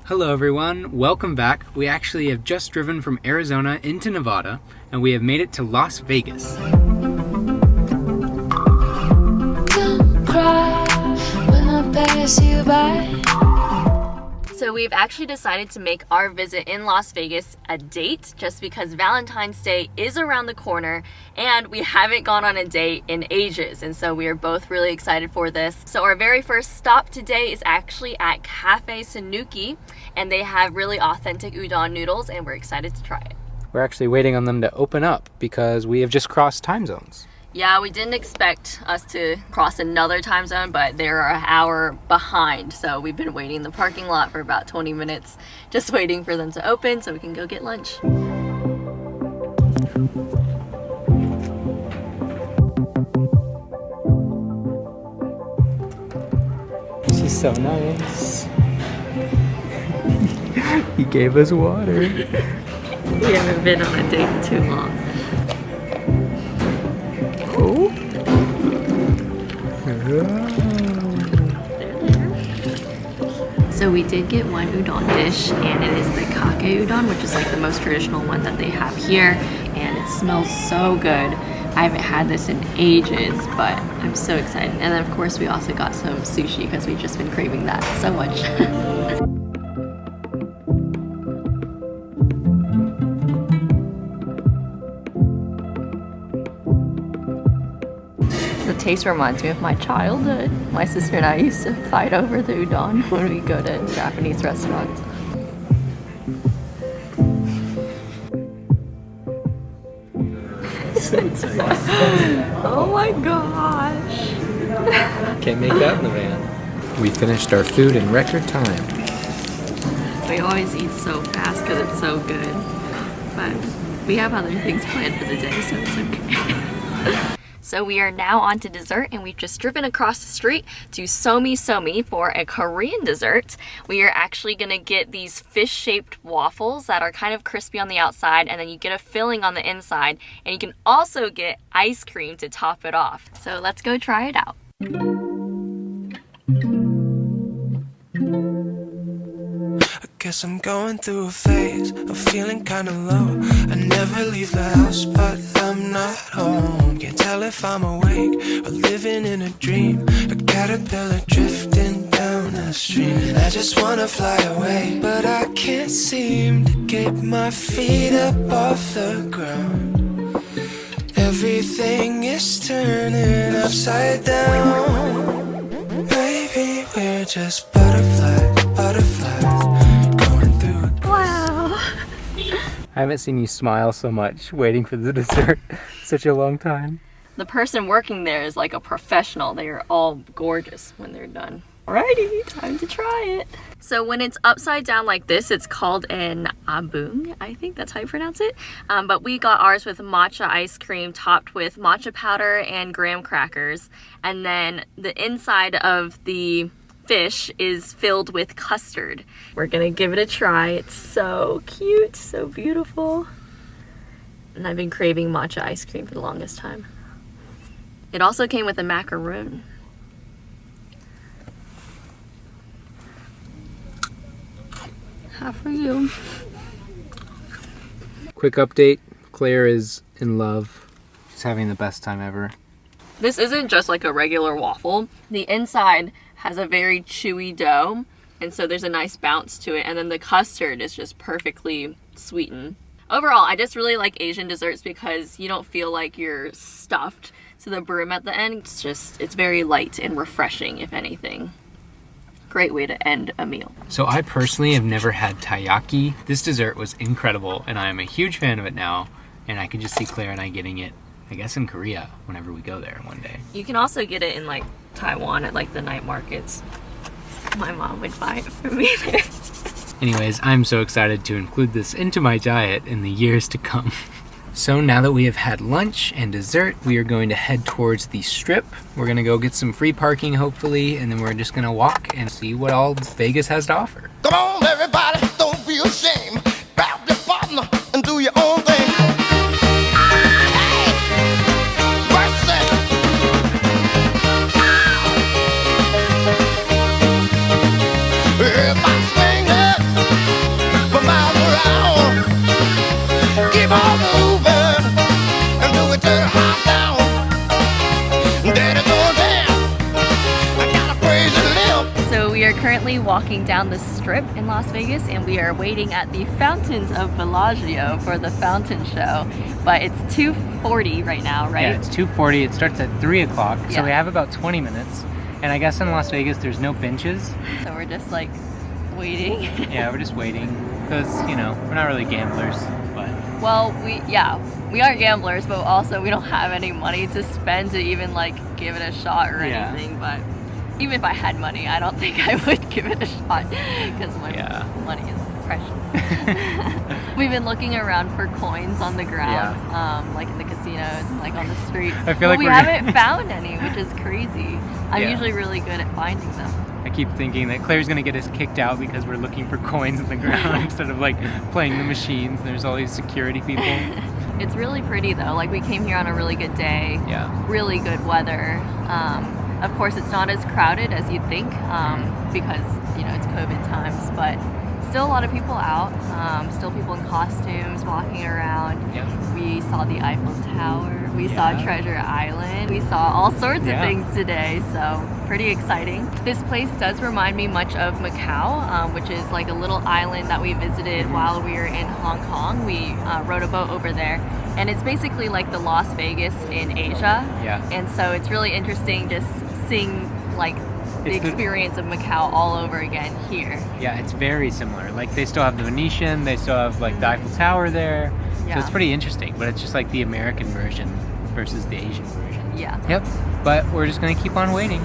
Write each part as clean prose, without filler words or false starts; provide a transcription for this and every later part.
Hello everyone, welcome back. We actually have just driven from Arizona into Nevada, and we have made it to Las Vegas. Don't cry when I pass you by. So we've actually decided to make our visit in Las Vegas a date just because Valentine's Day is around the corner and we haven't gone on a date in ages, and so we are both really excited for this. So our very first stop today is actually at Cafe Sunuki, and they have really authentic udon noodles and we're excited to try it. We're actually waiting on them to open up because we have just crossed time zones. Yeah, we didn't expect us to cross another time zone, but they're an hour behind. So we've been waiting in the parking lot for about 20 minutes, just waiting for them to open so we can go get lunch. She's so nice. He gave us water. We haven't been on a date in too long. Oh. So we did get one udon dish, and it is the kake udon, which is like the most traditional one that they have here, and it smells so good. I haven't had this in ages, but I'm so excited. And then of course we also got some sushi because we've just been craving that so much. The taste reminds me of my childhood. My sister and I used to fight over the udon when we go to Japanese restaurants. Oh my gosh. Can't make that in the van. We finished our food in record time. We always eat so fast because it's so good. But we have other things planned for the day, so it's okay. So we are now on to dessert, and we've just driven across the street to Somisomi for a Korean dessert. We are actually gonna get these fish-shaped waffles that are kind of crispy on the outside, and then you get a filling on the inside, and you can also get ice cream to top it off. So let's go try it out. Guess I'm going through a phase of feeling kinda low. I never leave the house, but I'm not home. Can't tell if I'm awake or living in a dream. A caterpillar drifting down a stream. And I just wanna fly away, but I can't seem to get my feet up off the ground. Everything is turning upside down. Maybe we're just butterflies, butterflies. I haven't seen you smile so much waiting for the dessert such a long time. The person working there is like a professional. They are all gorgeous when they're done. Alrighty, time to try it. So when it's upside down like this, it's called an abung. I think that's how you pronounce it. But we got ours with matcha ice cream topped with matcha powder and graham crackers. And then the inside of the fish is filled with custard. We're gonna give it a try. It's so cute, so beautiful. And I've been craving matcha ice cream for the longest time. It also came with a macaroon. Half for you. Quick update, Claire is in love. She's having the best time ever. This isn't just like a regular waffle. The inside has a very chewy dough, and so there's a nice bounce to it, and then the custard is just perfectly sweetened. Overall, I just really like Asian desserts because you don't feel like you're stuffed to the brim at the end. It's very light and refreshing, if anything. Great way to end a meal. So I personally have never had taiyaki. This dessert was incredible, and I am a huge fan of it now, and I can just see Claire and I getting it, I guess, in Korea whenever we go there one day. You can also get it in like Taiwan at like the night markets. My mom would buy it for me there. Anyways, I'm so excited to include this into my diet in the years to come. So now that we have had lunch and dessert, we are going to head towards the strip. We're gonna go get some free parking hopefully, and then we're just gonna walk and see what all Vegas has to offer. Come on, everybody, don't be ashamed. Grab your partner and do your own thing. If I swing it, walking down the strip in Las Vegas, and we are waiting at the fountains of Bellagio for the fountain show. But it's 2:40 right now, right? Yeah, it's 2:40. It starts at 3 o'clock, so Yeah. we have about 20 minutes. And I guess in Las Vegas, there's no benches. So we're just like waiting. Yeah, we're just waiting because, you know, we're not really gamblers, but Well, we are gamblers, but also we don't have any money to spend to even like give it a shot or Yeah. anything. But even if I had money, I don't think I would give it a shot because my money is precious. We've been looking around for coins on the ground, like in the casinos and like on the streets. I feel like we we're haven't found any, which is crazy. I'm Yeah. usually really good at finding them. I keep thinking that Claire's gonna get us kicked out because we're looking for coins in the ground instead of like playing the machines. There's all these security people. It's really pretty though. Like we came here on a really good day. Yeah. Really good weather. Of course, it's not as crowded as you'd think because you know it's COVID times, but still a lot of people out. Still people in costumes walking around. Yeah. We saw the Eiffel Tower. We saw Treasure Island. We saw all sorts of things today. So pretty exciting. This place does remind me much of Macau, which is like a little island that we visited while we were in Hong Kong. We rode a boat over there, and it's basically like the Las Vegas in Asia. Yeah. And so it's really interesting just seeing like the It's the- experience of Macau all over again here. Yeah, it's very similar. Like they still have the Venetian, they still have like the Eiffel Tower there. So Yeah. it's pretty interesting, but it's just like the American version versus the Asian version. Yeah. Yep. But we're just gonna keep on waiting.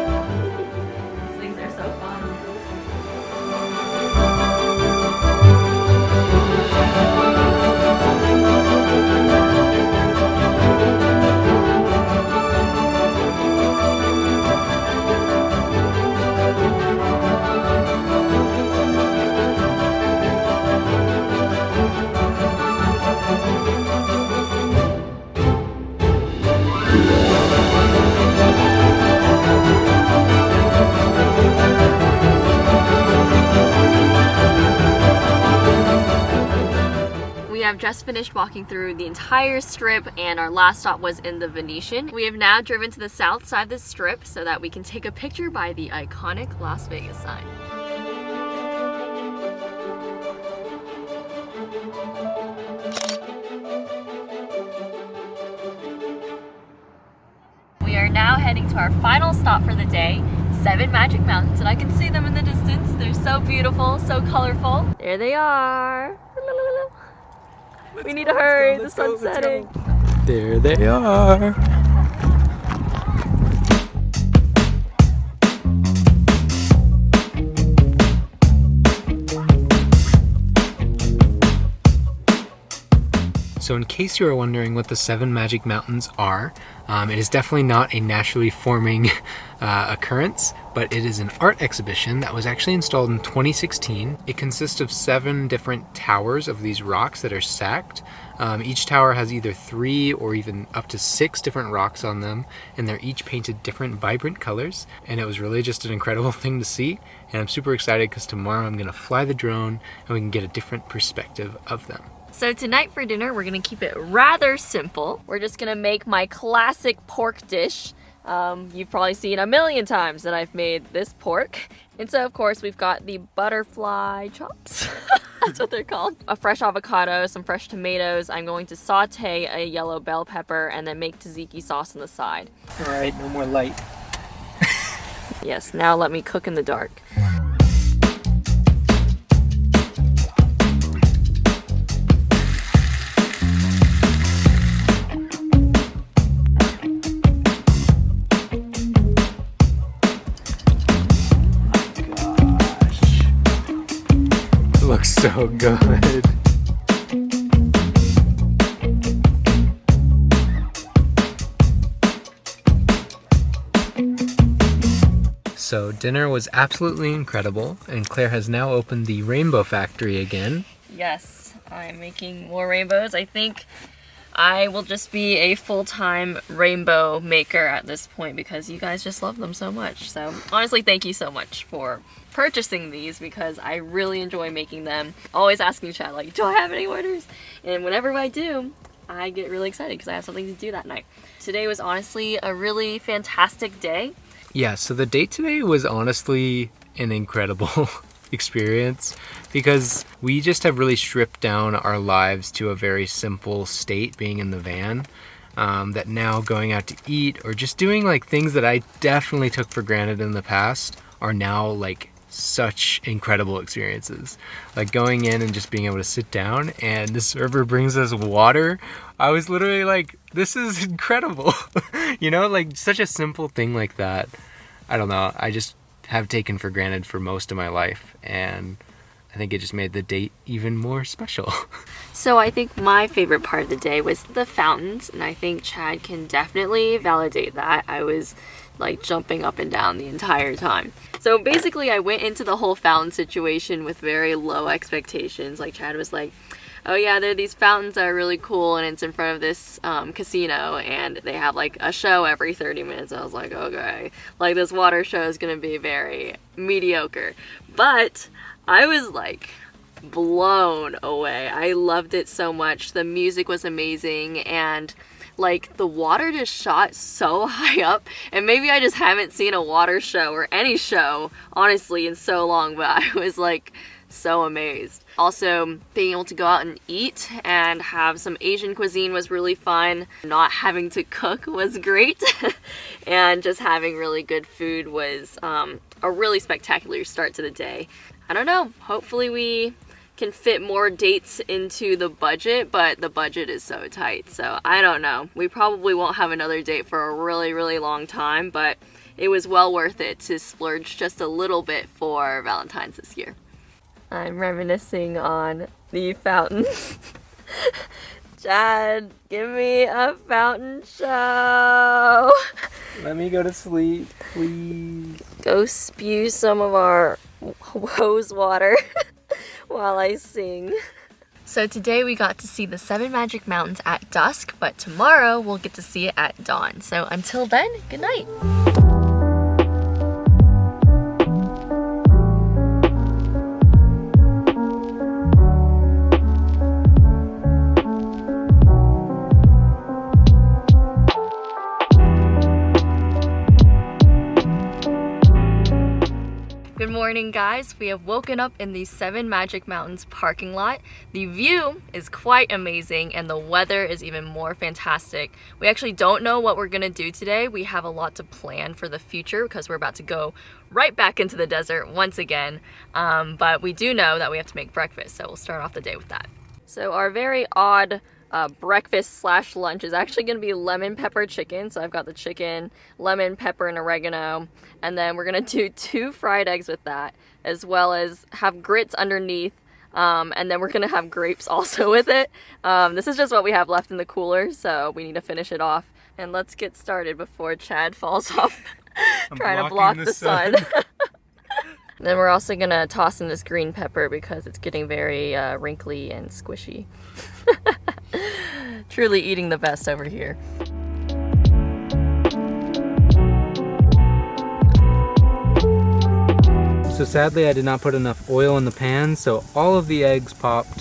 These things are so fun. We have just finished walking through the entire strip, and our last stop was in the Venetian. We have now driven to the south side of the strip so that we can take a picture by the iconic Las Vegas sign. We are now heading to our final stop for the day, 7 Magic Mountains, and I can see them in the distance. They're so beautiful, so colorful. There they are. We need to hurry, the sun's setting. There they are. So in case you are wondering what the 7 Magic Mountains are, it is definitely not a naturally forming occurrence, but it is an art exhibition that was actually installed in 2016. It consists of 7 different towers of these rocks that are stacked. Each tower has either 3 or even up to 6 different rocks on them, and they're each painted different vibrant colors, and it was really just an incredible thing to see. And I'm super excited because tomorrow I'm gonna fly the drone and we can get a different perspective of them. So tonight for dinner, we're gonna keep it rather simple. We're just gonna make my classic pork dish. You've probably seen a million times that I've made this pork. And so of course we've got the butterfly chops. That's what they're called. A fresh avocado, some fresh tomatoes. I'm going to saute a yellow bell pepper and then make tzatziki sauce on the side. All right, no more light. Yes, now let me cook in the dark. Looks so good. So dinner was absolutely incredible, and Claire has now opened the Rainbow Factory again. Yes, I'm making more rainbows. I think I will just be a full-time rainbow maker at this point because you guys just love them so much. So honestly, thank you so much for purchasing these because I really enjoy making them. Always asking Chad, like, do I have any orders? And whenever I do, I get really excited because I have something to do that night. Today was honestly a really fantastic day. Yeah, so the date today was honestly an incredible experience because we just have really stripped down our lives to a very simple state, being in the van, that now going out to eat or just doing like things that I definitely took for granted in the past are now like such incredible experiences. Like going in and just being able to sit down and the server brings us water. I was literally like, this is incredible. You know, like such a simple thing like that. I don't know, I just have taken for granted for most of my life, and I think it just made the date even more special. So I think my favorite part of the day was the fountains, and I think Chad can definitely validate that. I was like jumping up and down the entire time. So basically I went into the whole fountain situation with very low expectations. Like Chad was like, oh yeah, there are these fountains that are really cool and it's in front of this casino and they have like a show every 30 minutes. I was like, okay, like this water show is gonna be very mediocre. But I was like blown away. I loved it so much. The music was amazing and like the water just shot so high up, and maybe I just haven't seen a water show or any show honestly in so long, but I was like so amazed. Also, being able to go out and eat and have some Asian cuisine was really fun. Not having to cook was great. And just having really good food was a really spectacular start to the day. I don't know, hopefully we can fit more dates into the budget, but the budget is so tight, so I don't know. We probably won't have another date for a really, really long time, but it was well worth it to splurge just a little bit for Valentine's this year. I'm reminiscing on the fountains. Chad, give me a fountain show. Let me go to sleep, please. Go spew some of our hose water while I sing. So today we got to see the 7 Magic Mountains at dusk, but tomorrow we'll get to see it at dawn. So until then, good night. Good morning, guys. We have woken up in the 7 Magic Mountains parking lot. The view is quite amazing and the weather is even more fantastic. We actually don't know what we're gonna do today. We have a lot to plan for the future because we're about to go right back into the desert once again. But we do know that we have to make breakfast, so we'll start off the day with that. So our very odd breakfast / lunch is actually going to be lemon pepper chicken. So I've got the chicken, lemon, pepper, and oregano. And then we're going to do 2 fried eggs with that, as well as have grits underneath. And then we're going to have grapes also with it. This is just what we have left in the cooler, so we need to finish it off. And let's get started before Chad falls off trying to block the sun. Then we're also going to toss in this green pepper because it's getting very wrinkly and squishy. Truly eating the best over here. So sadly I did not put enough oil in the pan, so all of the eggs popped.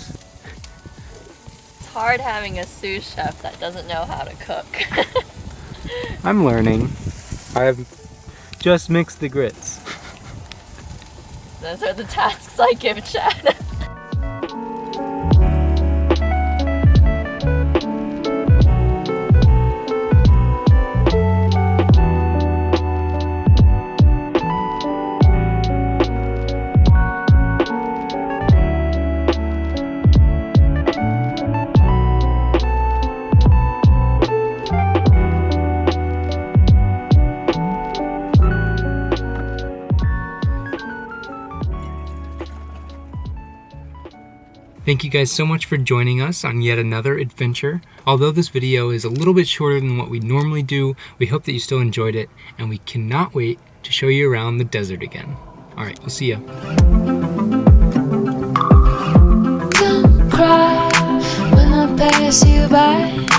It's hard having a sous chef that doesn't know how to cook. I'm learning. I've just mixed the grits. Those are the tasks I give Chad. Thank you guys so much for joining us on yet another adventure. Although this video is a little bit shorter than what we normally do, we hope that you still enjoyed it, and we cannot wait to show you around the desert again. All right, we'll see ya. Don't cry when I pass you by.